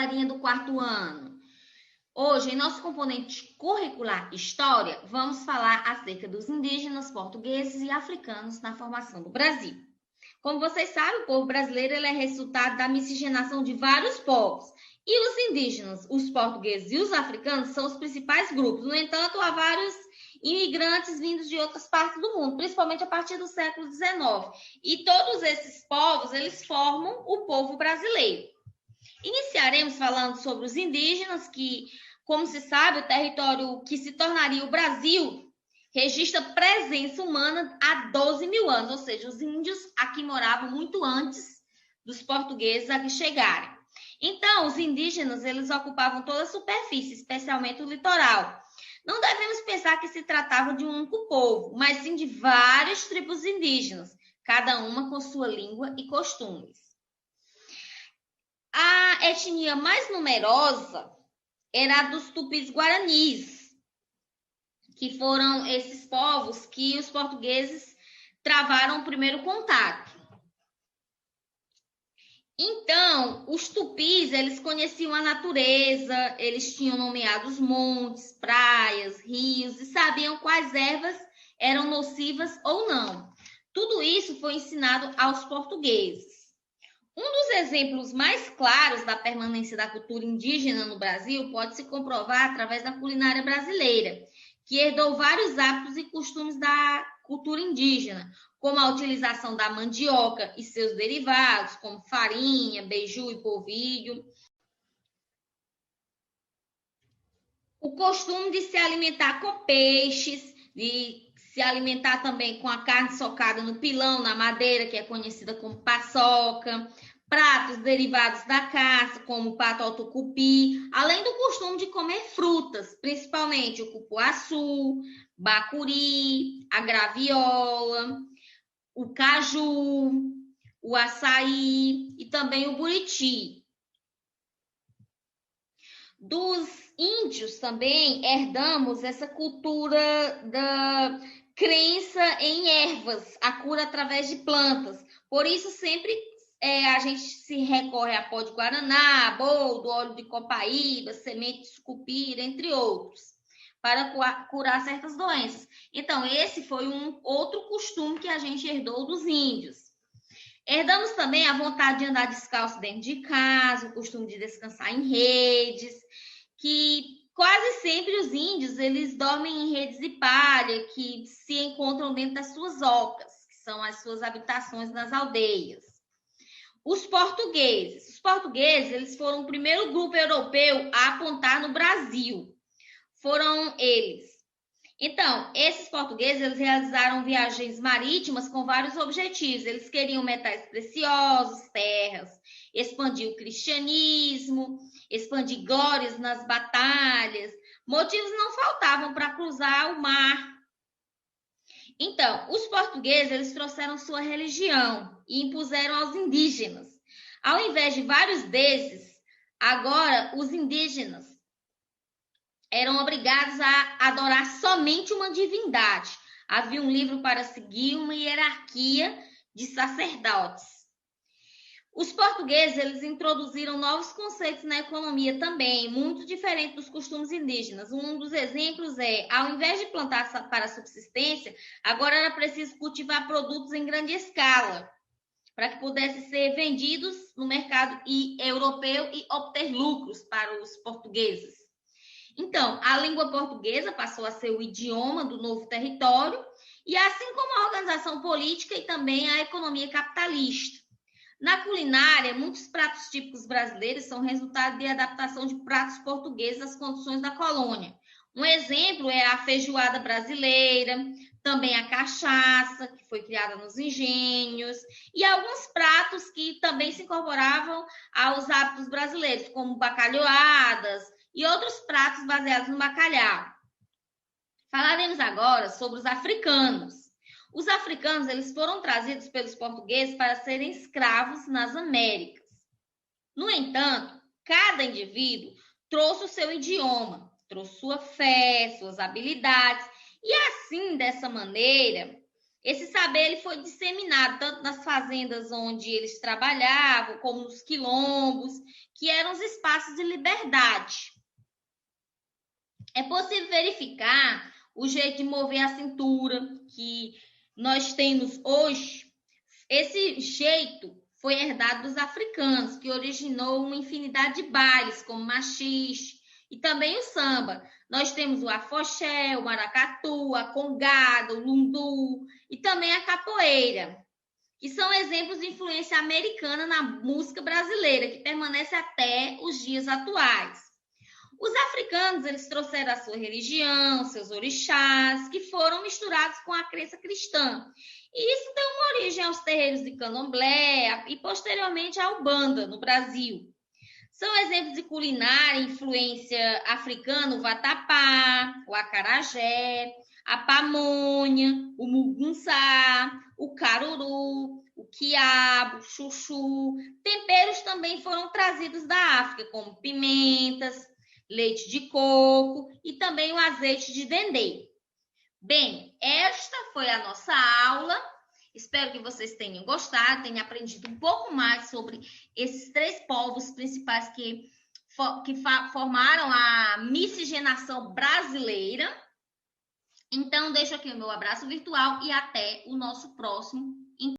galerinha do quarto ano? Hoje, em nosso componente curricular História, vamos falar acerca dos indígenas, portugueses e africanos na formação do Brasil. Como vocês sabem, o povo brasileiro ele é resultado da miscigenação de vários povos. E os indígenas, os portugueses e os africanos são os principais grupos. No entanto, há vários imigrantes vindos de outras partes do mundo, principalmente a partir do século XIX. E todos esses povos, eles formam o povo brasileiro. Iniciaremos falando sobre os indígenas, que, como se sabe, o território que se tornaria o Brasil registra presença humana há 12 mil anos, ou seja, os índios aqui moravam muito antes dos portugueses aqui chegarem. Então, os indígenas, eles ocupavam toda a superfície, especialmente o litoral. Não devemos pensar que se tratava de um único povo, mas sim de várias tribos indígenas, cada uma com sua língua e costumes. A etnia mais numerosa era a dos tupis-guaranis, que foram esses povos que os portugueses travaram o primeiro contato. Então, os tupis, eles conheciam a natureza, eles tinham nomeado os montes, praias, rios e sabiam quais ervas eram nocivas ou não. Tudo isso foi ensinado aos portugueses. Um dos exemplos mais claros da permanência da cultura indígena no Brasil pode se comprovar através da culinária brasileira, que herdou vários hábitos e costumes da cultura indígena, como a utilização da mandioca e seus derivados, como farinha, beiju e polvilho. O costume de se alimentar com peixes, de se alimentar também com a carne socada no pilão, na madeira, que é conhecida como paçoca, pratos derivados da caça, como o pato ao tucupi, além do costume de comer frutas, principalmente o cupuaçu, bacuri, a graviola, o caju, o açaí e também o buriti. Dos índios também herdamos essa cultura da crença em ervas, a cura através de plantas. Por isso, sempre a gente se recorre a pó de guaraná, boldo, óleo de copaíba, semente de sucupira, entre outros, para curar certas doenças. Então, esse foi um outro costume que a gente herdou dos índios. Herdamos também a vontade de andar descalço dentro de casa, o costume de descansar em redes, que quase sempre os índios eles dormem em redes de palha, que se encontram dentro das suas ocas, que são as suas habitações nas aldeias. Os portugueses eles foram o primeiro grupo europeu a apontar no Brasil. Foram eles. Então, esses portugueses eles realizaram viagens marítimas com vários objetivos. Eles queriam metais preciosos, terras, expandir o cristianismo, expandir glórias nas batalhas. Motivos não faltavam para cruzar o mar. Então, os portugueses eles trouxeram sua religião e impuseram aos indígenas. Ao invés de vários desses, agora os indígenas eram obrigados a adorar somente uma divindade. Havia um livro para seguir, uma hierarquia de sacerdotes. Os portugueses eles introduziram novos conceitos na economia também, muito diferente dos costumes indígenas. Um dos exemplos é, ao invés de plantar para subsistência, agora era preciso cultivar produtos em grande escala, para que pudessem ser vendidos no mercado europeu e obter lucros para os portugueses. Então, a língua portuguesa passou a ser o idioma do novo território, e assim como a organização política e também a economia capitalista. Na culinária, muitos pratos típicos brasileiros são resultado de adaptação de pratos portugueses às condições da colônia. Um exemplo é a feijoada brasileira, também a cachaça, que foi criada nos engenhos, e alguns pratos que também se incorporavam aos hábitos brasileiros, como bacalhoadas e outros pratos baseados no bacalhau. Falaremos agora sobre os africanos. Os africanos eles foram trazidos pelos portugueses para serem escravos nas Américas. No entanto, cada indivíduo trouxe o seu idioma, trouxe sua fé, suas habilidades, e assim, dessa maneira, Esse saber ele foi disseminado tanto nas fazendas onde eles trabalhavam, como nos quilombos, que eram os espaços de liberdade. É possível verificar o jeito de mover a cintura que nós temos hoje. Esse jeito foi herdado dos africanos, que originou uma infinidade de bailes, como machixe e também o samba. Nós temos o afoxé, o maracatu, a congada, o lundu e também a capoeira, que são exemplos de influência americana na música brasileira, que permanece até os dias atuais. Os africanos, eles trouxeram a sua religião, seus orixás, que foram misturados com a crença cristã. E isso deu uma origem aos terreiros de candomblé e, posteriormente, à Umbanda, no Brasil. São exemplos de culinária, influência africana, o vatapá, o acarajé, a pamonha, o mugunçá, o caruru, o quiabo, o chuchu. Temperos também foram trazidos da África, como pimentas, leite de coco e também o azeite de dendê. Bem, esta foi a nossa aula. Espero que vocês tenham gostado, tenham aprendido um pouco mais sobre esses 3 povos principais que formaram a miscigenação brasileira. Então, deixo aqui o meu abraço virtual e até o nosso próximo